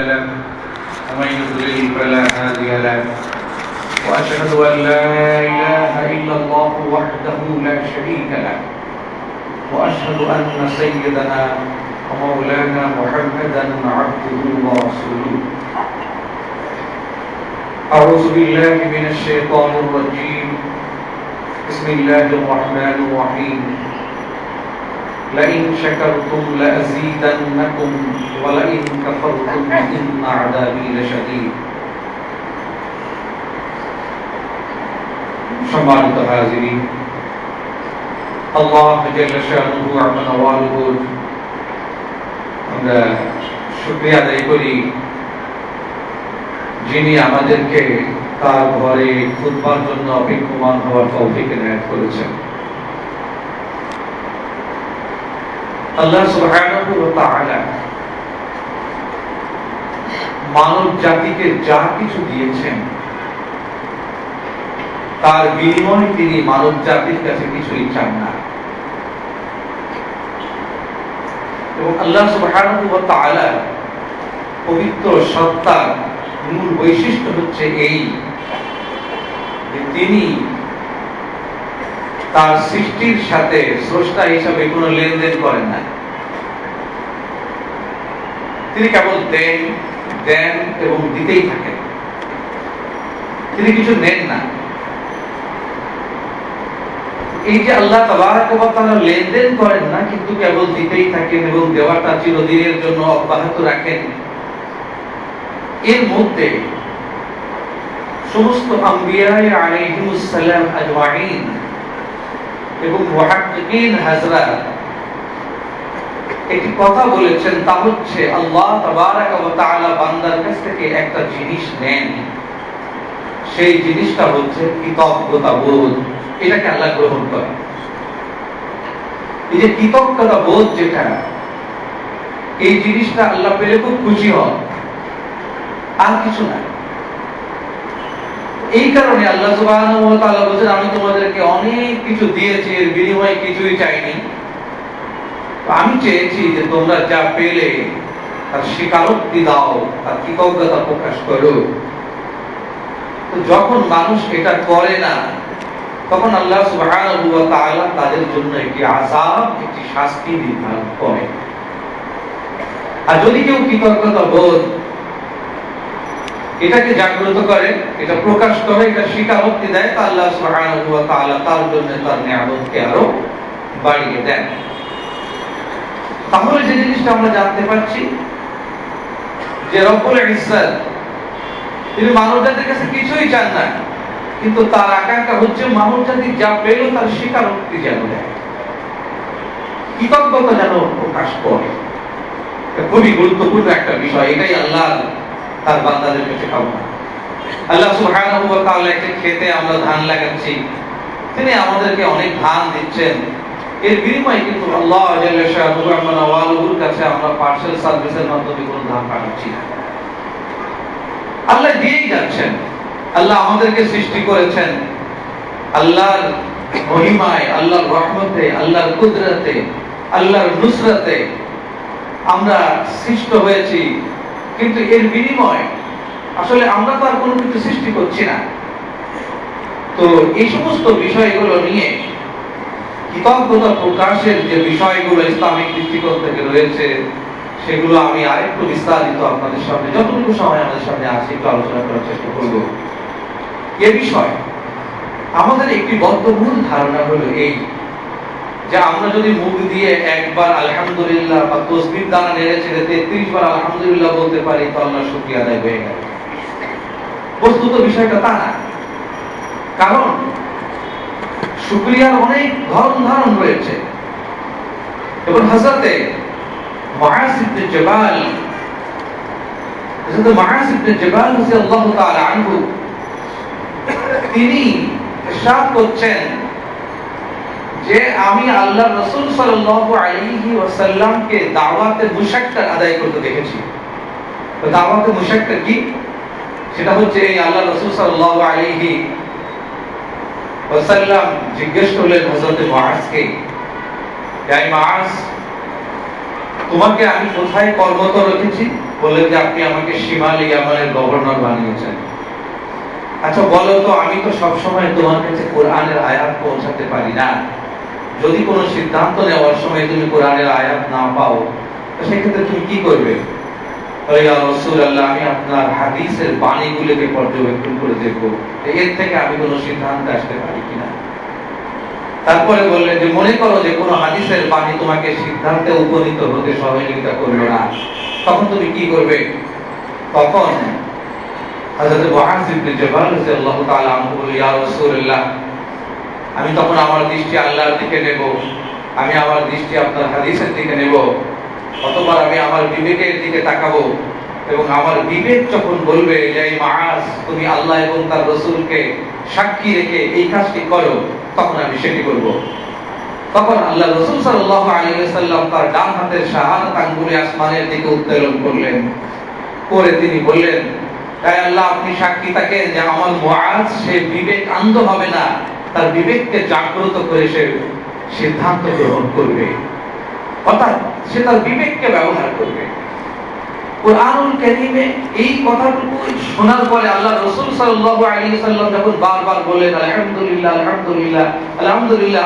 له ومن يضلل فلا هادي له وأشهد أن لا إله إلا الله وحده لا شريك له وأشهد أن سيدنا ومولانا محمدا عبده ورسوله. أعوذ بالله من الشيطان الرجيم. بسم الله الرحمن الرحيم. لئن شكرتم لأزيدنكم ولئن كفرتم إن عذابي لشديد. সম্মানিত হাজিরিন, আল্লাহ জাল্লা শানুহু আম্মা নওয়ালুহু আমরা শুকরিয়া আদায় করি যিনি আমাদেরকে তার ঘরে খুতবার জন্য অপেক্ষমান হওয়ার তৌফিক এনায়েত করেছেন। আল্লাহ সুবহানাহু ওয়া তাআলা মানব জাতিকে যা কিছু দিয়েছেন তার বিনিময়ে তিনি মানব জাতির কাছে কিছুই চান না। এবং আল্লাহ সুবহানাহু ওয়া তাআলা পবিত্র সত্তার মূল বৈশিষ্ট্য হচ্ছে এই যে তিনি তার সৃষ্টির সাথে স্রষ্টা হিসাবে কোনো লেনদেন করেন না। তিনি কেবল দেন দেন এবং দিতেই থাকেন, তিনি কিছু নেন না। এই যে আল্লাহ তাবারাক ওয়া তাআলা লেনদেন করেন না কিন্তু কেবল দিতেই থাকেন এবং দেওয়াটা চিরদিনের জন্য অব্যাহত রাখেন, এর মধ্যে সমস্ত আম্বিয়া আলাইহিমুস সালাম আজমাইন এবং মুহাক্কিকিন হযরত একটি কথা বলেছেন, তা হচ্ছে আল্লাহ তাবারাক ওয়া তাআলা বান্দার কাছ থেকে একটা জিনিস নেন, সেই জিনিসটা হচ্ছে কৃতজ্ঞতা বোধ। এটাকে আল্লাহ গ্রহণ করেন। এই যে কৃতজ্ঞতা বোধ যেটা, এই জিনিসটা আল্লাহ পেলে খুব খুশি হন, আর কিছু না। এই কারণে আল্লাহ সুবহানাহু ওয়া তাআলা বলেন, আমি তোমাদেরকে অনেক কিছু দিয়েছি, এর বিনিময়ে কিছুই চাইনি। আমি চেয়েছি যে তোমরা যা পেলে তার স্বীকারোক্তি দাও, তার কৃতজ্ঞতা প্রকাশ করো। তো যখন মানুষ এটা করে না, তখন আল্লাহ সুবহানাহু ওয়া তাআলা তাদের জন্য একটি আযাব, একটি শাস্তি নির্ধারণ করেন। আর যদি কেউ কৃতজ্ঞতা বোধ এটাকে জাগ্রত করে, এটা প্রকাশ করে, এটা স্বীকারোক্তি দেয়, তা আল্লাহ সুবহানাহু ওয়া তাআলা তার জন্য তার নিয়ামতকে আরো বাড়িয়ে দেন। তাহলে যে জিনিসটা আমরা জানতে পারছি যে রব্বুল ইজ্জত তিনি মানবজাতির কাছে কিছুই চান না, কিন্তু তার আকাঙ্ক্ষা হচ্ছে মানবজাতি যা পেল তার স্বীকারোক্তি যেন দেয়, কৃতজ্ঞতা যেন প্রকাশ করে। খুবই গুরুত্বপূর্ণ একটা বিষয়। এটাই আল্লাহ তার বান্দাদের কাছে কামনা। আল্লাহ সুবহানাহু ওয়া তাআলা একটা খেতে আমরা ধান লাগাচ্ছি, তিনি আমাদেরকে অনেক ধান দিচ্ছেন, এর বিনিময়ে কিন্তু আল্লাহ জাল্লা শানুহু আম্মা নওয়ালুহুর কাছে আমরা পার্সেল সার্ভিসের মাধ্যমে কোনো ধান পাঠাচ্ছি না। আল্লাহ দিয়েই যাচ্ছেন। আল্লাহ আমাদেরকে সৃষ্টি করেছেন আল্লাহর মহিমায়, আল্লাহর রহমতে, আল্লাহর কুদরতে, আল্লাহর নুসরতে আমরা সৃষ্ট হয়েছি, কিন্তু এর বিনিময়ে আসলে আমরা তো আর কোনো কিছু সৃষ্টি করছি না। তো এই সমস্ত বিষয়গুলো নিয়ে কৃতজ্ঞতা প্রকাশের যে বিষয়গুলো ইসলামিক দৃষ্টিকোণ থেকে রয়েছে, সেগুলো আমি আরেকটু বিস্তারিত আপনাদের সামনে যতটুকু সময় আমাদের সামনে আছে একটু আলোচনা করার চেষ্টা করব। এ বিষয় আমাদের একটি বদ্ধমূল ধারণা হলো এই যে আমরা যদি মুখ দিয়ে একবার আলহামদুলিল্লাহ বা তাসবিহ দানা নেড়ে ছেড়ে 33 বার আলহামদুলিল্লাহ বলতে পারি তো আল্লাহর শুকরিয়া আদায় হয়ে গেল। বস্তুত বিষয়টা তা না। কারণ শুকরিয়ার অনেক ধরন রয়েছে। এবং হযরত মুআয ইবনে জাবাল রাদিয়াল্লাহু তাআলা আনহু তিনি ইরশাদ করছেন যে আমি আল্লাহর রাসূল সাল্লাল্লাহু আলাইহি ওয়াসাল্লামকে দাওয়াতে মুশাক্কার আদায় করতে দেখেছি। তো দাওয়াতে মুশাক্কার কি? সেটা হচ্ছে এই আল্লাহর রাসূল সাল্লাল্লাহু আলাইহি ওয়াসাল্লাম জিজ্ঞেস করলেন হযরত মুআযকে, হে মুআয, তোমাকে আমি কোথায় কর্মরত রেখেছি? বললেন যে আপনি আমাকে শিমাল ইয়ামানের গভর্নর বানিয়েছেন। আচ্ছা বলো তো, আমি তো সবসময় তোমার কাছে কোরআনের আয়াত পৌঁছাতে পারি না। যদি কোনো সিদ্ধান্ত নেওয়ার সময় তুমি কোরআনের আয়াত না পাও, তো সেক্ষেত্রে তুমি কি করবে? ইয়া রাসূলুল্লাহ, আমি আপনার হাদিসের বাণীগুলোকে পর্যবেক্ষণ করে দেখব এর থেকে আমি কোনো সিদ্ধান্তে আসতে পারি কিনা। তারপরে বললেন যে মনে করো যে কোনো হাদিসের বাণী তোমাকে সিদ্ধান্তে উপনীত হতে সহযোগিতা করলো না, তখন তুমি কি করবে? তখন হযরত মুআয ইবনে জাবাল রাদিয়াল্লাহু তাআলা আনহু বলে, ইয়া রাসূলুল্লাহ, আমি তখন আমার দৃষ্টি আল্লাহর দিকে নেব, আমি আমার দৃষ্টি আপনার হাদিসের দিকে নেব, অতঃপর আমি আমার বিবেকের দিকে তাকাবো, এবং আমার বিবেক যখন বলবে যে এই মুআয, তুমি আল্লাহ এবং তার রাসূলকে সাক্ষী রেখে এই কাজটি করো, তখন আমি সেটি করব। তখন আল্লাহ রাসূল সাল্লাল্লাহু আলাইহি ওয়াসাল্লাম তার ডান হাতের শাহাদাত আঙ্গুলে আসমানের দিকে উত্তোলন করলেন, করে তিনি বললেন, তাই আল্লাহ আপনি সাক্ষী থাকেন যে আমার মুআয সে বিবেক অন্ধ হবে না, তার বিবেককে জাগ্রত করে সে সিদ্ধান্ত গ্রহণ করবে, অর্থাৎ সে তার বিবেককে ব্যবহার করবে। কুরআনুল কারীমে এই কথাটুকু শোনার পরে আল্লাহ রাসূল সাল্লাল্লাহু আলাইহি ওয়াসাল্লাম যখন বারবার বললেন আলহামদুলিল্লাহ আলহামদুলিল্লাহ আলহামদুলিল্লাহ,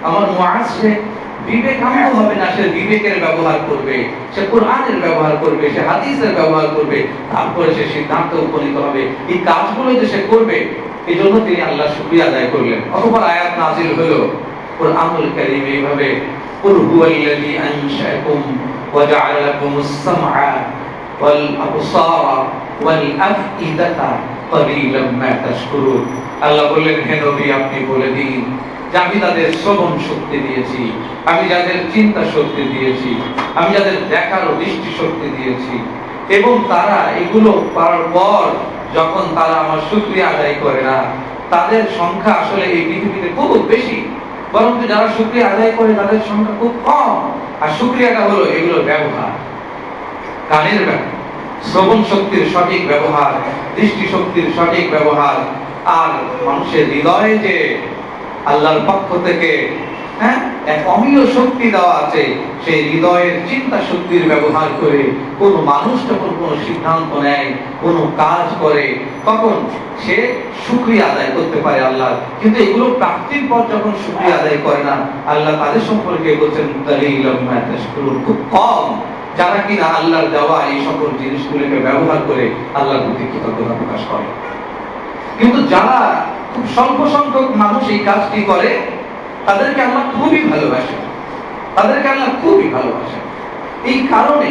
আমার মুআয সে বিবেক অন্ধ হবে না, সে বিবেকের ব্যবহার করবে, সে কোরআনের ব্যবহার করবে, সে হাদিসের ব্যবহার করবে, তারপরে সে সিদ্ধান্তে উপনীত হবে। এই কাজগুলো যে সে করবে, এজন্য তিনি আল্লাহর শুকরিয়া আদায় করলেন। অতঃপর আয়াত নাযিল হলো কুরআনুল কারীম এইভাবে, কুল হুয়াল্লাযী আনশাআকুম ওয়া জাআলা লাকুমুস সামআ ওয়াল আবসারা ওয়াল আফইদাতা ক্বালীলাম মা তাশকুরুন। আল্লাহ বললেন, হে নবী আপনি বলে দিন যে আমি তাদের শ্রবণ শক্তি দিয়েছি, আমি যাদের চিন্তা শক্তি দিয়েছি, আমি যাদের দেখার ও দৃষ্টি শক্তি দিয়েছি, এবং তারা এগুলো পাওয়ার পর যখন তারা আমার শুকরিয়া আদায় করে না, তাদের সংখ্যা আসলে এই পৃথিবীতে খুব বেশি, বরং যারা শুকরিয়া আদায় করে তাদের সংখ্যা খুব কম। আর শুকরিয়াটা হলো এগুলোর ব্যবহার, কানের ব্যবহার, শ্রবণ শক্তির সঠিক ব্যবহার, দৃষ্টি শক্তির সঠিক ব্যবহার, আর মানুষের হৃদয়ে যে আল্লাহর পক্ষ থেকে এক অমীয় শক্তি দেওয়া আছে, সেই হৃদয়ের চিন্তা শক্তির ব্যবহার করে কোন মানুষ যখন কোন সিদ্ধান্ত নেয়, কোন কাজ করে, তখন সে শুকরিয়া আদায় করতে পারে আল্লাহ। কিন্তু এগুলো প্রাপ্তির পর যখন শুকরিয়া আদায় করে না, আল্লাহ তাদের সম্পর্কে বলছেন খুব কম যারা কিনা আল্লাহর দেওয়া এই সকল জিনিসগুলোকে ব্যবহার করে আল্লাহর প্রতি কৃতজ্ঞতা প্রকাশ করে। কিন্তু যারা খুব স্বল্প সংখ্যক মানুষ এই কাজটি করে, তাদেরকে আল্লাহ খুবই ভালোবাসে, তাদেরকে আল্লাহ খুবই ভালোবাসে। এই কারণে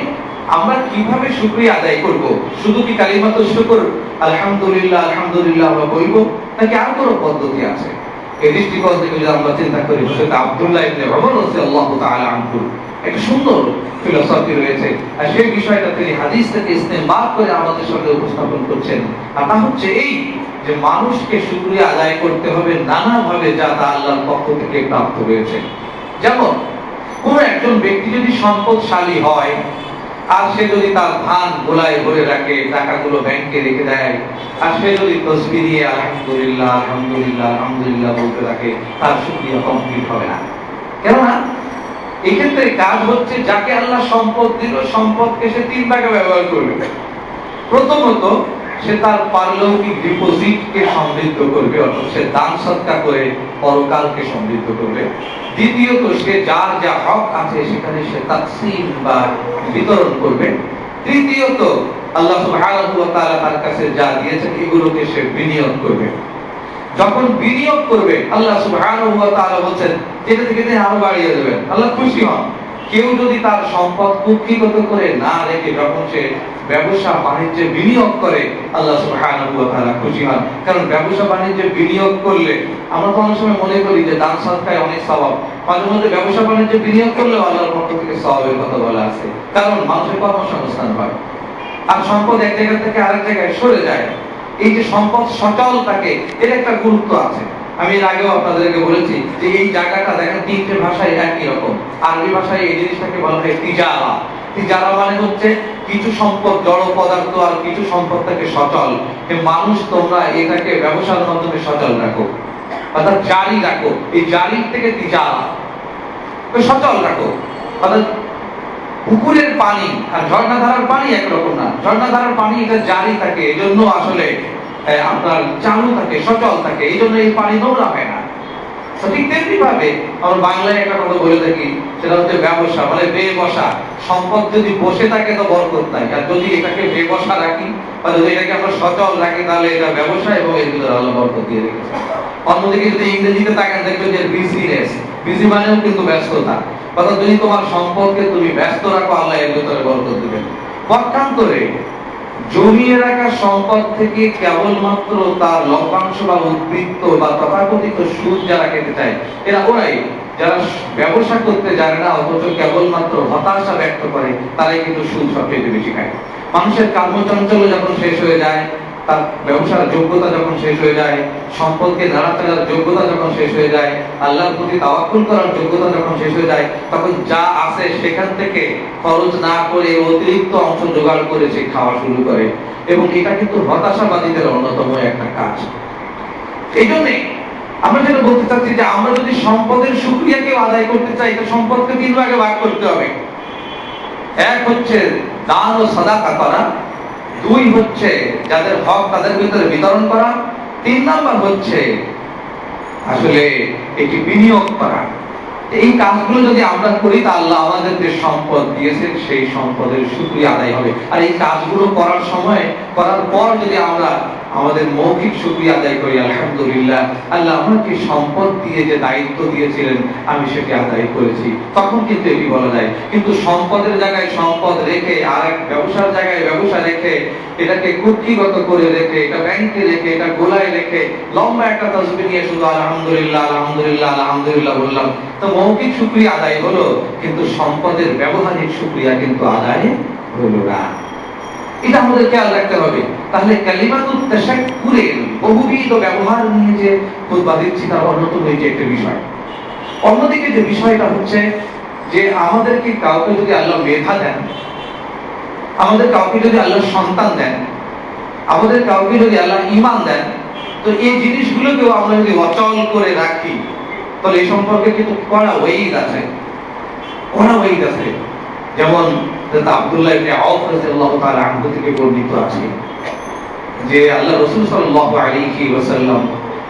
আমরা কিভাবে শুকরিয়া আদায় করব? শুধু কি কালিমাতুশ শুকর আলহামদুলিল্লাহ আলহামদুলিল্লাহ আমরা বলবো, নাকি আর কোনো পদ্ধতি আছে? এই দৃষ্টিকোণ থেকে যদি আমরা চিন্তা করি, হযরত আব্দুল্লাহ ইবনে ওমর রাদিয়াল্লাহু তাআলা আনহু একটা সুন্দর ফিলোসফি রয়েছে, আর সেই বিষয়টা তিনি হাদিস থেকে ইস্তেমবাদ করে আমাদের সামনে উপস্থাপন করছেন। আর তা হচ্ছে এই যে মানুষকে শুকরিয়া আদায় করতে হবে নানাভাবে, যা তা আল্লাহর পক্ষ থেকে প্রাপ্ত হয়েছে। যেমন কোন একজন ব্যক্তি যদি সম্পদশালী হয়, আর সে যদি তার ধান গোলায় ভরে রাখে, টাকাগুলো ব্যাংকে রেখে দেয়, আর সে যদি তাসবিহ দিয়ে আলহামদুলিল্লাহ আলহামদুলিল্লাহ আলহামদুলিল্লাহ বলতে থাকে, তার শুকরিয়া কমপ্লিট হবে না। কেননা এক্ষেত্রে কাজ হচ্ছে, যাকে আল্লাহ সম্পদ দিল, সম্পদকে সে তিন ভাগে ব্যবহার করবে। প্রথমত সে তার পারলৌকিক ডিপোজিটকে সমৃদ্ধ করবে, অর্থাৎ সে দান সদকা করে পরকালকে সমৃদ্ধ করবে। দ্বিতীয়ত সে যার যা হক আছে সেখানে সে তাকসীম বা বিতরণ করবে। তৃতীয়ত আল্লাহ সুবহানাহু ওয়া তাআলা তার কাছে যা দিয়েছেন এগুলোকে সে বিনিয়োগ করবে। যখন বিনিয়োগ করবে, আল্লাহ সুবহানাহু ওয়া তাআলা বলেন যেটা থেকে তিনি আরো বাড়িয়ে দেবেন, আল্লাহ খুশি হন। কেউ যদি তার সম্পদ কুক্ষিগত করে না রেখে যখন সে ব্যবসা বাণিজ্যে বিনিয়োগ করে, আল্লাহ সুবহানাহু ওয়া তাআলা খুশি হন। কারণ ব্যবসা বাণিজ্যে বিনিয়োগ করলে আমরা তো অনেক সময় মনে করি যে দান সদকায় অনেক সওয়াব, মাঝে মধ্যে ব্যবসা বাণিজ্যে বিনিয়োগ করলেও আল্লাহর পক্ষ থেকে সওয়াবের কথা বলা আছে, কারণ মানুষের কর্মসংস্থান হয়। আর সম্পদ এক জায়গা থেকে আরেক জায়গায় সরে যায়, এই যে সম্পদ সচল থাকে, এর একটা গুরুত্ব আছে। আমি এর আগেও আপনাদেরকে বলেছি যে এই জায়গাটা দেখেন তিনটে ভাষায় একই রকম। আরবি ভাষায় এই জিনিসটাকে বলা হয় তিজারা। তিজারা মানে হচ্ছে কিছু সম্পদ জড় পদার্থ আর কিছু সম্পদ থাকে সচল। মানুষ তোমরা এটাকে ব্যবসার মাধ্যমে সচল রাখো, অর্থাৎ জারি রাখো। এই জারি থেকে তিজারা সচল রাখো, অর্থাৎ পুকুরের পানি আর ঝর্ণাধারার পানি একরকম না। ঝর্ণাধারার পানি এটা জারি থাকে, এজন্য আসলে আপনার চালু থাকে, সচল থাকে, এই জন্য এই পানি নোংরা হয় না। ঠিক তেমনি ভাবে আমরা বাংলায় একটা কথা বলে থাকি, সেটা হচ্ছে ব্যবসা, মানে বেবসা। সম্পদ যদি বসে থাকে তো বরকত নাই, আর যদি এটাকে বেবসা রাখি বা যদি এটাকে আমরা সচল রাখি তাহলে এটা ব্যবসা, এবং এর ভিতরে আল্লাহ বরকত দিয়ে রেখেছে। অন্যদিকে যদি ইংরেজিতে তাকান দেখবেন যে বিজিনেস, বিজি মানেও কিন্তু ব্যস্ততা। অর্থাৎ যদি তোমার সম্পদকে তুমি ব্যস্ত রাখো আল্লাহ এর ভিতরে বরকত দিবেন। পক্ষান্তরে জমিয়ে রাখা সম্পদ থেকে কেবলমাত্র তার লভ্যাংশ বা উদ্বৃত্ত বা তথাকথিত সুদ যারা খেতে চায়, ওরাই যারা ব্যবসা করতে জানে না অথচ কেবলমাত্র হতাশা ব্যক্ত করে, তারাই কিন্তু সুদ সবচেয়ে বেশি খায়। মানুষের কর্মচঞ্চল যখন শেষ হয়ে যায়, তার ব্যবসার যোগ্যতা যখন শেষ হয়ে যায়, সম্পদকে নাড়াচাড়ার যোগ্যতা যখন শেষ হয়ে যায়, আল্লাহর প্রতি তাওয়াক্কুল করার যোগ্যতা যখন শেষ হয়ে যায়, তখন যা আছে সেখান থেকে খরচ না করে অতিরিক্ত অংশ জোগাড় করে সে খাওয়া শুরু করে। এবং এটা কিন্তু হতাশাবাদীদের অন্যতম একটা কাজ। এই জন্যে আমরা যেটা বলতে চাচ্ছি যে আমরা যদি সম্পদের শুকরিয়াকে আদায় করতে চাই, তো সম্পদকে তিন ভাগে ভাগ করতে হবে। এক হচ্ছে দান ও সাদাকা করা, দুই হচ্ছে যাদের হক তাদের ভিতরে বিতরণ করা, তিন নাম্বার হচ্ছে আসলে এটি বিনিয়োগ করা। এই কাজগুলো যদি আমরা করি তা আল্লাহ আমাদের যে সম্পদ দিয়েছেন সেই সম্পদের শুকরিয়া আদায় হবে। আর এই কাজগুলো করার সময়, করার পর যদি আমরা আমাদের মৌখিক শুকরিয়া আদায় করি, আলহামদুলিল্লাহ আল্লাহ আমাকে সম্পদ দিয়ে যে দায়িত্ব দিয়েছিলেন আমি সেটি আদায় করেছি, তখন কিন্তু এটি বলা যায়। কিন্তু সম্পদের জায়গায় সম্পদ রেখে আর এক ব্যবসার জায়গায় ব্যবসা রেখে, এটাকে কুক্ষিগত করে রেখে, এটা ব্যাংকে রেখে, এটা গোলায় রেখে লম্বা একটা তাসবিহ নিয়ে শুধু আলহামদুলিল্লাহ আলহামদুলিল্লাহ আলহামদুলিল্লাহ বললাম, তো মৌখিক শুকরিয়া আদায় হলো কিন্তু সম্পদের ব্যবহারিক শুকরিয়া কিন্তু আদায় হলো না। এটা আমাদের খেয়াল রাখতে হবে। তাহলে কালিমাতুত তাশাক্কুরের বহুবিধ ব্যবহার নিয়ে যে খুতবা দিচ্ছি তার অন্যতম এই যে একটা বিষয়। অন্যদিকে যে বিষয়টা হচ্ছে যে আমাদেরকে কাউকে যদি আল্লাহ মেধা দেন, আমাদের কাউকে যদি আল্লাহ সন্তান দেন, আমাদের কাউকে যদি আল্লাহ ঈমান দেন, তো এই জিনিসগুলোকেও আমরা যদি অচল করে রাখি তাহলে এই সম্পর্কে কিন্তু কড়া ওয়াইদ আছে, কড়া ওয়াইদ আছে। যেমন আব্দুল্লাহ ইবনে আউফ রাদিয়াল্লাহু তাআলা আনহু থেকে বর্ণিত আছে যে আল্লাহ রাসূল সাল্লাল্লাহু আলাইহি ওয়াসাল্লাম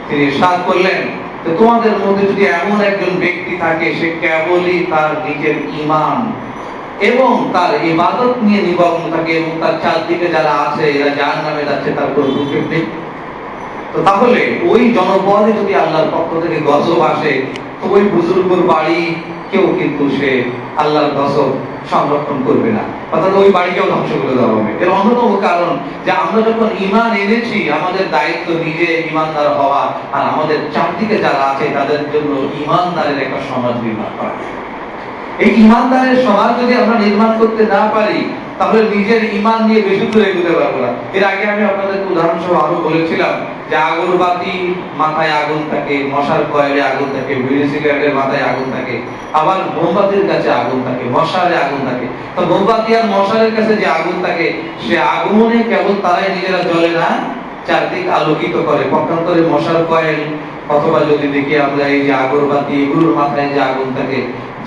তিনি ইরশাদ করলেন যে তোমাদের মধ্যে যদি এমন একজন ব্যক্তি থাকে সে কেবলই তার নিজের ঈমান এবং তার ইবাদত নিয়ে নিমগ্ন থাকে এবং তার চারদিকে যারা আছে এরা জাহান্নামে যাচ্ছে, তার কোনো ভূক্ষেপ নেই, তো তাহলে ওই জনপদে যদি আল্লাহর পক্ষ থেকে গজব আসে তো ওই বুজুর্গর বাড়ি কেউ কিন্তু সে আল্লাহর গজব সংরক্ষণ করবে না, অর্থাৎ ওই বাড়িকেও ধ্বংস করে দেওয়া হবে। এর অন্যতম কারণ যে আমরা যখন ঈমান এনেছি আমাদের দায়িত্ব নিজে ঈমানদার হওয়া আর আমাদের চারদিকে যারা আছে তাদের জন্য ঈমানদারের একটা সমাজ নির্মাণ করা। এই ঈমানদারের সমাজ যদি আমরা নির্মাণ করতে না পারি তাহলে নিজের ঈমান নিয়ে বেশি দূর এগোতে পারবো না। এর আগে আমি আপনাদের উদাহরণ সহ আরো বলেছিলাম যে আগরবাতি মাথায় আগুন থাকে, মশার কয়েলে আগুন থাকে, বিড়ি সিগারেটের মাথায় আগুন থাকে, আবার মোমবাতির কাছে আগুন থাকে, মশালে আগুন থাকে। তো মোমবাতি আর মশালের কাছে যে আগুন থাকে সে আগুনে কেবল তারাই নিজেরা জ্বলে না, চারদিক আলোকিত করে। পক্ষান্তরে মশার কয়েল অথবা যদি দেখি আমরা এই যে আগরবাতি এগুলোর মাথায় যে আগুন থাকে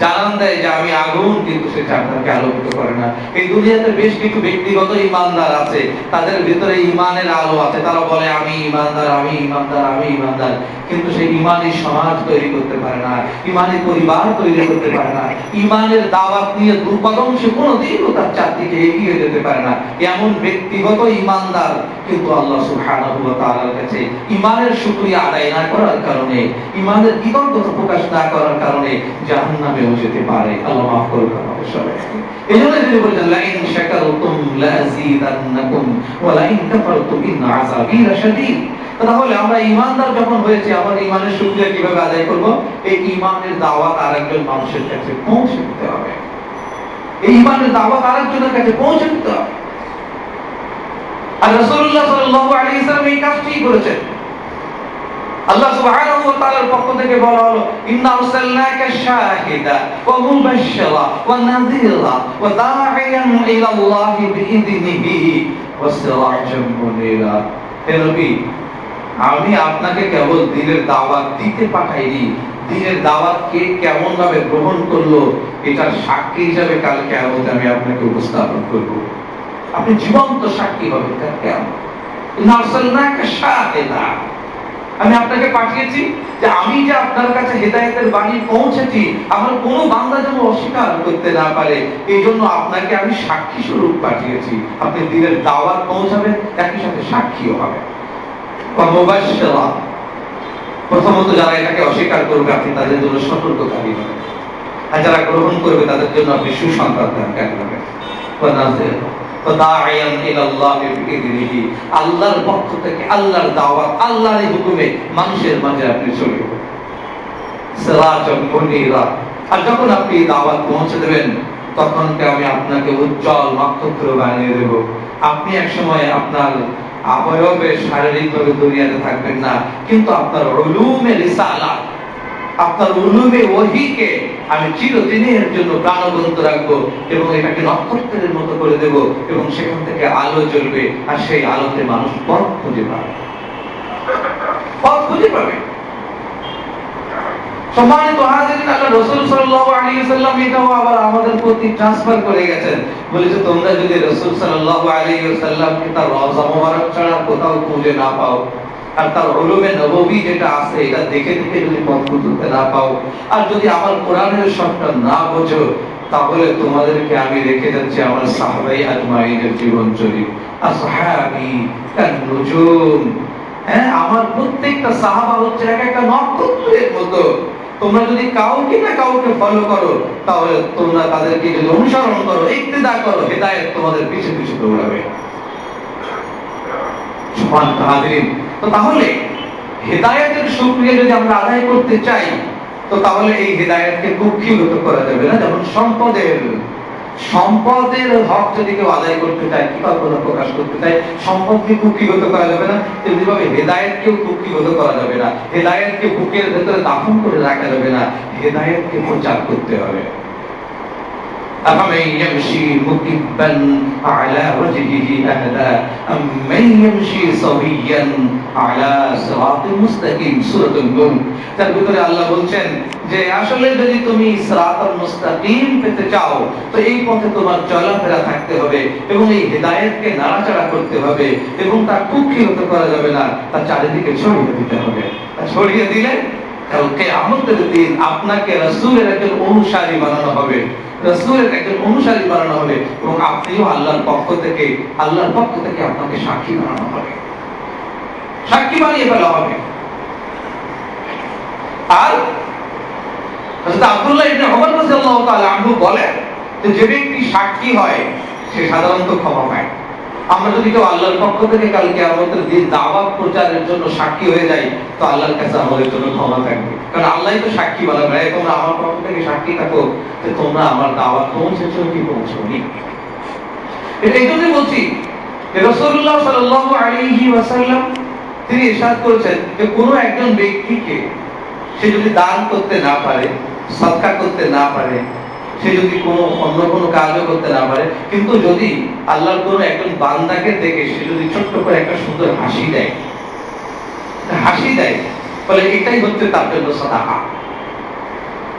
জানান দেয় যে আমি আগুন, কিন্তু সে চারদিকে আলোকিত করে না। এই দুনিয়াতে বেশ কিছু ব্যক্তিগত ঈমানদার আছে, তাদের ভিতরে ঈমানের আলো আছে, তারা বলে আমি ঈমানদার আমি ঈমানদার আমি ঈমানদার, কিন্তু সেই ঈমানি সমাজ তৈরি করতে পারে না, ঈমানি পরিবার তৈরি করতে পারে না, ঈমানের দাওয়াত নিয়ে দুর্কদম সে কোনোদিনও তার চারদিকে এগিয়ে যেতে পারে না। এমন ব্যক্তিগত ঈমানদার কিন্তু আল্লাহ সুবহানাহু ওয়া তাআলার কাছে ঈমানের শুকরিয়া আদায় না করার কারণে, ঈমানের কৃতজ্ঞতা প্রকাশ না করার কারণে জাহান্নামে যেতে পারে। আল্লাহ মাফ করুন আমাদের সবাইকে। এজন্য তিনি বলেছেন লা ইন শাকারতুম লা আযীদান্নাকুম ওয়া লা ইন কাফারতুম ইন আযাবি লাশাদীদ। তাহলে আমরা ঈমানদার যখন হয়েছে আমাদের ঈমানের শুকরিয়া কিভাবে আদায় করব? এই ঈমানের দাওয়াত আরেকজন মানুষের কাছে পৌঁছে দিতে হবে, এই ঈমানের দাওয়াত আরেকজনের কাছে পৌঁছে দিতে হবে। আর রাসূলুল্লাহ সাল্লাল্লাহু আলাইহি ওয়াসাল্লাম এই কাজটি করেছেন। আল্লাহ সুবহানাহু ওয়া তাআলার পক্ষ থেকে বলা হলো ইন্না আরসালনাকা শাহিদা ওয়া মুবাশশিরা ওয়া নাযীরা ওয়া দাঈয়ান ইলাল্লাহি বিইযনিহি ওয়া সিরাজাম মুনীরা। হে নবী, আমি আপনাকে কেবল দ্বীনের দাওয়াত দিতে পাঠাইনি, দ্বীনের দাওয়াতকে কেমন ভাবে গ্রহণ করলো এটার সাক্ষী হিসাবে কাল কিয়ামতে আমি আপনাকে উপস্থাপন করব। আপনি জীবন্ত সাক্ষী হবেন কাল কিয়ামতে। ইন্না আরসালনাকা শাহিদা, আমি আপনাকে পাঠিয়েছি যে আমি যে আপনার কাছে হেদায়েতের বাণী পৌঁছেছি আমার কোনো বান্দা যেন অস্বীকার করতে না পারে, এই জন্য আপনাকে আমি সাক্ষী স্বরূপ পাঠিয়েছি। আপনি দ্বীনের দাওয়াত পৌঁছাবেন, একই সাথে সাক্ষীও হবেন। মুবাশশিরা, প্রথমত যারা এটাকে অস্বীকার করবে আপনি তাদের জন্য সতর্ককারী হবেন, আর যারা গ্রহণ করবে তাদের জন্য আপনি সুসংবাদ দানকারী হবেন। আল্লাহর পক্ষ থেকে আল্লাহর দাওয়াত, আল্লাহর হুকুমে মানুষের মাঝে আপনি চলে যাবেন সিরাজাম মুনীরা। আর যখন আপনি দাওয়াত পৌঁছে দেবেন তখন আমি আপনাকে উজ্জ্বল নক্ষত্র বানিয়ে দেব। আপনি একসময় আপনার অবয়বে শারীরিকভাবে দুনিয়াতে থাকবেন না, কিন্তু আপনার উলুমে রিসালাত, আপনার উলুমে ওহীকে আমি চিরদিনের জন্য প্রাণবন্ত রাখবো এবং এটাকে নক্ষত্রের মতো করে দেব এবং সেখান থেকে আলো জ্বলবে আর সেই আলোতে মানুষ পথ খুঁজে পাবে, পথ খুঁজে পাবে। সম্মানিত হাজিরিন, আল্লাহ রাসূল সাল্লাল্লাহু আলাইহি ওয়াসাল্লাম এটাও আবার আমাদের প্রতি ট্রান্সফার করে গেছেন। বলেছে তোমরা যদি রাসূল সাল্লাল্লাহু আলাইহি ওয়াসাল্লামকে তার রওজা মোবারক ছাড়া কোথাও খুঁজে না পাও, আর তার উলুমে নববী যেটা আছে এটা দেখে দেখে যদি পথ খুঁজতে না পাও, আর যদি আমার কোরআনের সবটা না বোঝো, তাহলে তোমাদেরকে আমি রেখে যাচ্ছি আমার সাহাবায়ে আজমাইনের জীবনচরিত। আসহাবি কান নুজুম, আমার প্রত্যেকটা সাহাবা হচ্ছে একটা নক্ষত্রের মতো। তোমরা যদি কাউকে না কাউকে ফলো করো, তাহলে তোমরা তাদেরকে যদি অনুসরণ করো, ইক্তেদা করো, হেদায়েত তোমাদের পিছে পিছে দৌড়াবে। সম্মানিত হাজিরিন, তো তাহলে হেদায়েতের শুকরিয়া যদি আমরা আদায় করতে চাই, তো তাহলে এই হেদায়েতকে কুক্ষিগত করা যাবে না। যেমন সম্পদের হক যদি কেউ আদায় করতে চায়, কৃতজ্ঞতা প্রকাশ করতে চায়, সম্পদকে কুক্ষিগত করা যাবে না, তেমনি ভাবে হেদায়েতকেও কুক্ষিগত করা যাবে না। হেদায়েতকে বুকের ভেতরে দাফন করে রাখা যাবে না, হেদায়েতকে প্রচার করতে হবে। أفمن يمشي مكبا على وجهه أهدى أمن يمشي سويا على صراط مستقيم। সূরা নূর তার ভিতরে আল্লাহ বলছেন যে আসলে যদি তুমি সিরাতাল মুস্তাকিম পেতে চাও, তো এই পথে তোমার চলাফেরা থাকতে হবে এবং এই হেদায়েতকে নাড়াচাড়া করতে হবে এবং তা কুক্ষিগত করা যাবে না, তা চারিদিকে ছড়িয়ে দিতে হবে। ছড়িয়ে দিলে কাল কিয়ামতের দিন আপনাকে রাসূলের একজন অনুসারী বানানো হবে, রাসূলের একজন অনুসারী বানানো হবে এবং আপনিও আল্লাহর পক্ষ থেকে আপনাকে সাক্ষী বানানো হবে, সাক্ষী বানিয়ে ফেলা হবে। আর হযরত আব্দুল্লাহ ইবনে ওমর রাদিয়াল্লাহু তাআলা আনহু বলেন যে ব্যক্তি সাক্ষী হয় সে সাধারণত ক্ষমা পায়। আমরা যদি কেউ আল্লাহর পক্ষ থেকে কাল কিয়ামতের দিন দাওয়াত প্রচারের জন্য সাক্ষী হয়ে যাই, তো আল্লাহর কাছে আমাদের জন্য ক্ষমা থাকবে, কারণ আল্লাহই তো সাক্ষী বলেন, তোমরা আমার পক্ষ থেকে সাক্ষী থাকো যে তোমরা আমার দাওয়াত পৌঁছেছো কি পৌঁছনি। এই জন্য বলছি রাসূলুল্লাহ সাল্লাল্লাহু আলাইহি ওয়াসাল্লাম তিনি ইরশাদ করেছেন যে কোনো একজন ব্যক্তিকে সে যদি দান করতে না পারে, সদকা করতে না পারে, সে যদি অন্য কোনো কাজও করতে না পারে, কিন্তু যদি আল্লাহর কোনো একজন বান্দাকে দেখে সে যদি ছোট্ট করে একটা সুন্দর হাসি দেয়, বলে এটাই হচ্ছে তার জন্য সাদাকা,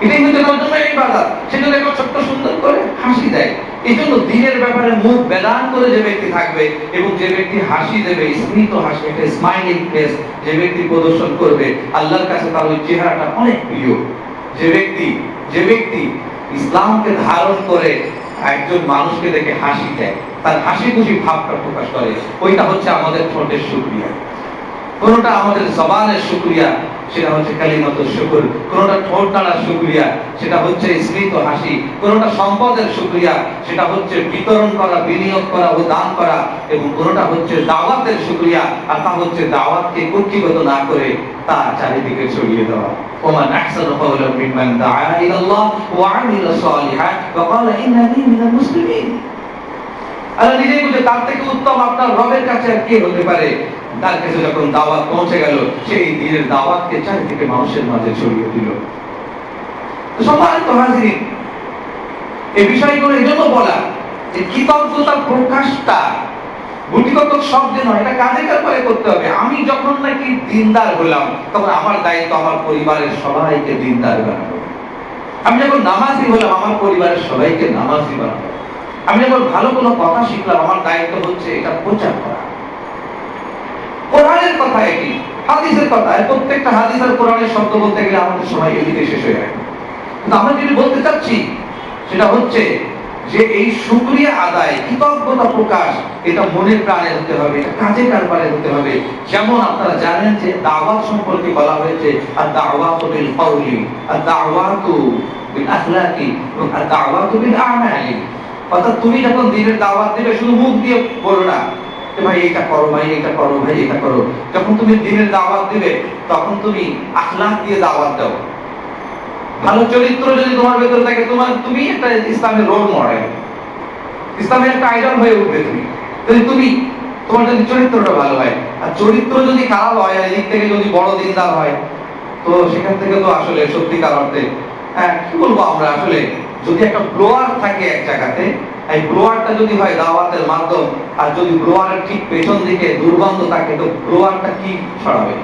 এটাই হচ্ছে তার জন্য ইবাদত। সে যদি একটা ছোট্ট সুন্দর করে হাসি দেয়, এই জন্য দ্বীনের ব্যাপারে মুখ বেদান করে যে ব্যক্তি থাকবে এবং যে ব্যক্তি হাসি দেবে, স্মিত হাসি, একটা স্মাইলিং ফেস যে ব্যক্তি প্রদর্শন করবে, আল্লাহর কাছে তার ওই চেহারাটা অনেক প্রিয়। যে ব্যক্তি ইসলামকে ধারণ করে একজন মানুষকে দেখে হাসি দেয়, তার হাসি খুশি ভাবটা প্রকাশ করে, ওইটা হচ্ছে আমাদের ঠোঁটের শুকরিয়া। কোনটা আমাদের জবানের শুকরিয়া, সেটা হচ্ছে কালিমাতুশ শুকর। কোনটা ঠোঁট নাড়ার শুকরিয়া, সেটা হচ্ছে স্মিত হাসি। কোনটা সম্পদের শুকরিয়া, সেটা হচ্ছে বিতরণ করা, বিনিয়োগ করা ও দান করা। এবং কোনটা হচ্ছে দাওয়াতের শুকরিয়া, আর তা হচ্ছে দাওয়াতকে কুক্ষিগত না করে তা চারিদিকে ছড়িয়ে দেওয়া। ওমান আহসানু কাওলাম মিম্মান দাআ ইলাল্লাহ ওয়া আমিলা সালিহান ওয়া ক্বালা ইন্নানি মিনাল মুসলিমিন। আল্লাহ নিজেই বলে তার থেকে উত্তম আপনার রবের কাছে আর কে হতে পারে। তার কাছে যখন দাওয়াত পৌঁছে গেল, সেই দিনের দাওয়াতকে চারিদিকে মানুষের মাঝে ছড়িয়ে দিল। সম্মানিত হাজিরিন, এই বিষয়গুলো এজন্য বলা যে কৃতজ্ঞতার প্রকাশটা গুটিগত শব্দ নয়, এটা কাজে কারবারে করতে হবে। আমি যখন নাকি দিনদার হলাম, তখন আমার দায়িত্ব আমার পরিবারের সবাইকে দিনদার বানাবো। আমি যখন নামাজি হলাম, আমার পরিবারের সবাইকে নামাজি বানাবো। আমি যখন ভালো কোনো কথা শিখলাম, আমার দায়িত্ব হচ্ছে এটা প্রচার করা। কোরআনের কথা এটি, হাদিসের কথা। প্রত্যেকটা হাদিস আর কোরআনের শব্দ বলতে গেলে আমাদের সময় এদিকে শেষ হয়ে যায়। কিন্তু আমরা যেটা বলতে চাচ্ছি সেটা হচ্ছে যে এই শুকরিয়া আদায়, কৃতজ্ঞতা প্রকাশ, এটা মনের প্রাণে হতে হবে, এটা কাজে কারবারে হতে হবে। যেমন আপনারা জানেন যে দাওয়াত সম্পর্কে বলা হয়েছে আর দাওয়াতু বিল কওলি, আর দাওয়াতু বিল আখলাকি, আর দাওয়াতু বিল আমালি। অর্থাৎ তুমি যখন দ্বীনের দাওয়াত দিবে, শুধু মুখ দিয়ে বলো না ভাই এটা করো, ভাই এটা করো, ভাই এটা করো। যখন তুমি দ্বীনের দাওয়াত দিবে, তখন তুমি আখলাক দিয়ে দাওয়াত দাও। ভালো চরিত্র যদি তোমার ভেতরে থাকে, তুমি একটা ইসলামের রোল মডেল, ইসলামের একটা আইডল হয়ে উঠবে তুমি। যদি তোমার যদি চরিত্রটা ভালো হয়, আর চরিত্র যদি খারাপ হয়, আর এদিক থেকে যদি বড় দিনদার হয়, তো সেখান থেকে তো আসলে সত্যিকার অর্থে কি বলবো আমরা, আসলে যদি একটা ব্লোয়ার থাকে এক জায়গাতে, এই ব্লোয়ারটা যদি হয় দাওয়াতের মাধ্যম, আর যদি ব্লোয়ারের ঠিক পেছন দিকে দুর্গন্ধ থাকে, তো ব্লোয়ারটা কি ছড়াবে?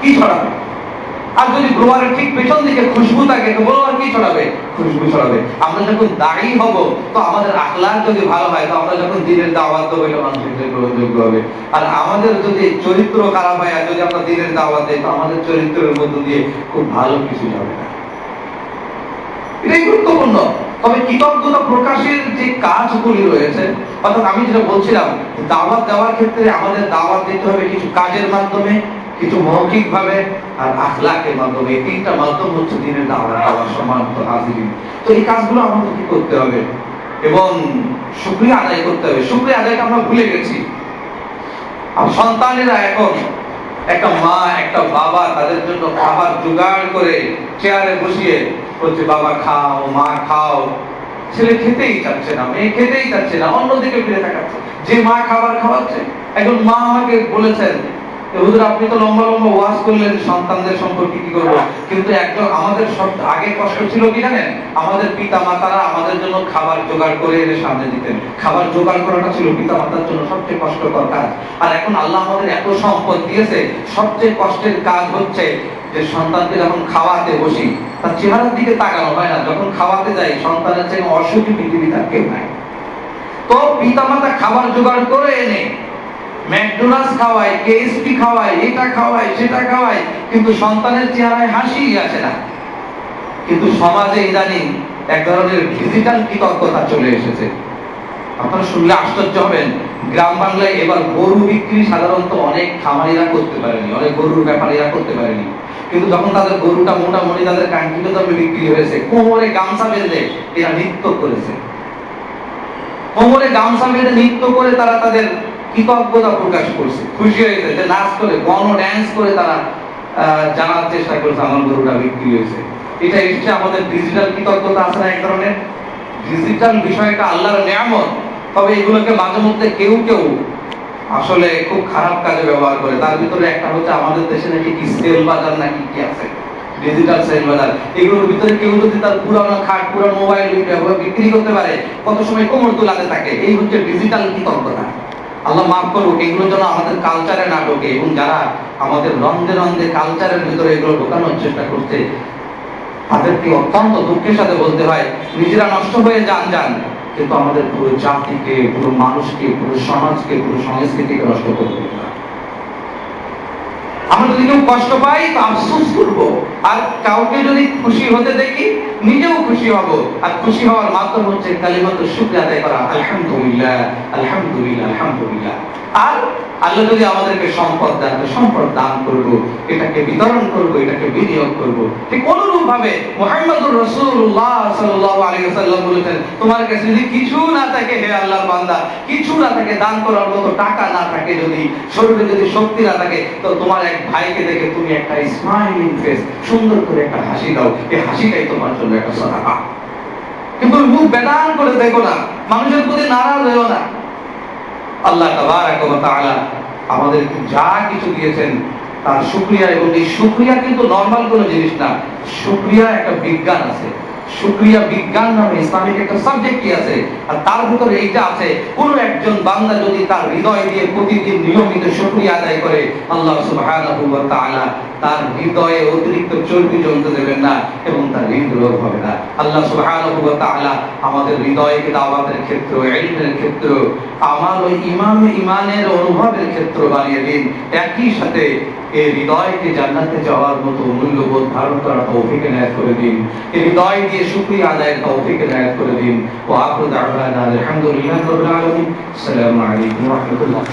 কি ছড়াবে? আর যদি ব্লোয়ারের ঠিক পেছন দিকে খুশবু থাকে, তো ব্লোয়ার কি ছড়াবে? খুশবু ছড়াবে। আমরা যখন দায়ী হব, তো আমাদের আখলাক যদি ভালো হয়, তো আমরা যখন দ্বীনের দাওয়াত দেবো, এটা মানুষের গ্রহণযোগ্য হবে। আর আমাদের যদি চরিত্র খারাপ হয়, আর যদি আমরা দ্বীনের দাওয়াত দিই, তো আমাদের চরিত্রের মধ্য দিয়ে খুব ভালো কিছু যাবে না। এটাই গুরুত্বপূর্ণ। তবে কৃতজ্ঞতা প্রকাশের যে কাজগুলি রয়েছে, অর্থাৎ আমি যেটা বলছিলাম, দাওয়াত দেওয়ার ক্ষেত্রে আমাদের দাওয়াত দিতে হবে কিছু কাজের মাধ্যমে, কিছু মৌখিক ভাবে, আর আখলাকের মাধ্যমে। এই তিনটা মাধ্যম হচ্ছে দ্বীনের দাওয়াত দেওয়ার সম্মানিত হাজিরিন। তো এই কাজগুলো আমাদের কি করতে হবে এবং শুকরিয়া আদায় করতে হবে। শুকরিয়া আদায়টা আমরা ভুলে গেছি। আর সন্তানেরা এখন একটা মা একটা বাবা তাদের জন্য খাবার জোগাড় করে চেয়ারে বসিয়ে বলছে বাবা খাও, মা খাও। ছেলে খেতেই চাচ্ছে না, মেয়ে খেতেই চাচ্ছে না, অন্যদিকে ফিরে তাকাচ্ছে। যে মা খাবার খাওয়াচ্ছে, একজন মা আমাকে বলেছেন, হুজুর আপনি তো লম্বা লম্বা ওয়াজ করলেন সন্তানদের সম্পর্কে কি করবো, কিন্তু একজন আমাদের সব আগে কষ্ট ছিল কি জানেন, আমাদের পিতা মাতারা আমাদের জন্য খাবার জোগাড় করে এনে সামনে দিতেন। খাবার জোগাড় করাটা ছিল পিতা মাতার জন্য সবচেয়ে কষ্টকর কাজ। আর এখন আল্লাহ আমাদের এত সম্পদ দিয়েছে, সবচেয়ে কষ্টের কাজ হচ্ছে যে সন্তানকে যখন খাওয়াতে বসি, তার চেহারার দিকে তাকানো হয় না। যখন খাওয়াতে যাই, সন্তানের চেয়ে অসুখী পৃথিবী তার কেউ নাই। তো পিতা মাতা খাবার জোগাড় করে এনে ম্যাকডোনাল্ডস খাওয়ায়, কেএসপি খাওয়ায়, এটা খাওয়ায়, সেটা খাওয়ায়, কিন্তু সন্তানের চেহারায় হাসি আসে না। কিন্তু সমাজে ইদানিং এক ধরনের ডিজিটাল কৃতজ্ঞতা চলে এসেছে। আপনারা শুনলে আশ্চর্য হবেন, গ্রাম বাংলায় এবার গরু বিক্রি সাধারণত অনেক খামারিরা করতে পারেনি, অনেক গরুর ব্যাপারীরা করতে পারেনি। কিন্তু যখন তাদের গরুটা মোটামুটি তাদের কাঙ্ক্ষিত দামে বিক্রি হয়েছে, কোমরে গামছা বেঁধে এরা নৃত্য করেছে। কোমরে গামছা বেঁধে নৃত্য করে তারা তাদের কৃতজ্ঞতা প্রকাশ করছে, খুশি হয়েছে, যে নাচ করে গণ ড্যান্স করে তারা জানার চেষ্টা করছে আমার গরুটা বিক্রি হয়েছে। এটা এসছে আমাদের ডিজিটাল কৃতজ্ঞতা আছে না এক ধরনের। ডিজিটাল বিষয়টা আল্লাহর নিয়ামত, তবে এগুলোকে মাঝে মধ্যে কেউ কেউ আসলে খুব খারাপ কাজে ব্যবহার করে। তার ভিতরে একটা হচ্ছে আমাদের দেশে নাকি কি সেল বাজার নাকি কি আছে, ডিজিটাল সেল বাজার। এগুলোর ভিতরে কেউ যদি তার পুরানো খাট, পুরানো মোবাইল বিক্রি করতে পারে, কত সময় কোমর তোলাতে থাকে। এই হচ্ছে ডিজিটাল কৃতজ্ঞতা। আল্লাহ মাফ করুক, এগুলো যেন আমাদের কালচারে না ঢোকে, এবং যারা আমাদের রন্ধে রন্ধে কালচারের ভিতরে এগুলো ঢোকানোর চেষ্টা করছে, তাদেরকে অত্যন্ত দুঃখের সাথে বলতে হয়, নিজেরা নষ্ট হয়ে যান, কিন্তু আমাদের পুরো জাতিকে, পুরো মানুষকে, পুরো সমাজকে, পুরো সংস্কৃতিকে নষ্ট করবে না। আমরা যদি কেউ কষ্ট পাই তো আফসোস করবো, আর কাউকে যদি খুশি হতে দেখি নিজেও খুশি হব। আর খুশি হওয়ার মাধ্যম হচ্ছে কালিমাতু শুকর আদায় করা, আলহামদুলিল্লাহ, আলহামদুলিল্লাহ, আলহামদুলিল্লাহ। আর আল্লাহ যদি আমাদেরকে সম্পদ দেন, সম্পদ দান করব, এটাকে বিতরণ করব, এটাকে বিনিয়োগ করব। ঠিক অনুরূপ ভাবে মুহাম্মদুর রাসূলুল্লাহ সাল্লাল্লাহু আলাইহি ওয়াসাল্লাম বলেছেন, তোমার কাছে যদি কিছু না থাকে হে আল্লাহর বান্দা, কিছু না থাকে, দান করার মতো টাকা না থাকে, যদি শরীরে যদি শক্তি না থাকে, তো তোমার এক ভাইকে দেখে তুমি একটা স্মাইলিং ফেস, সুন্দর করে একটা হাসি দাও। এই হাসিটাই তোমার জন্য একটা সাদাকা। কিন্তু মুখ বেদান করে দেখো না, মানুষের প্রতি নারাজ হও না। আল্লাহ তাবারাক ওয়া তাআলা আমাদের যা কিছু দিয়েছেন তার শুকরিয়া, এবং এই শুকরিয়া কিন্তু নরমাল কোনো জিনিস না। শুকরিয়া একটা বিজ্ঞান আছে। শুকরিয়া বিজ্ঞান নামে ইসলামিক একটা সাবজেক্টই আছে, আর তার ভিতরে এইটা আছে, কোন একজন বান্দা যদি তার হৃদয় দিয়ে প্রতিদিন নিয়মিত শুকরিয়া আদায় করে, আল্লাহ সুবহানাহু ওয়া তাআলা তার হৃদয়ে অতিরিক্ত চর্বি জমতে দেবেন না এবং তার হৃদরোগ হবে না। আল্লাহ সুবহানাহু ওয়া তাআলা আমাদের হৃদয়কে দাওয়াতের ক্ষেত্র, ইলমের ক্ষেত্র, আমাল ও ইমানের অনুভবের ক্ষেত্র বানিয়ে দিন। একই সাথে এই হৃদয়কে জান্নাতে যাওয়ার মতো মূল্যবোধ ধারণ করার তৌফিক এনায়েত করে দিন। এই হৃদয় দিয়ে শুকরিয়া আদায়ের তৌফিক এনায়েত করে দিন। ওয়া আখিরু দাওয়ানা আলহামদুলিল্লাহি রাব্বিল আলামিন। আসসালামু আলাইকুম ওয়া রাহমাতুল্লাহ।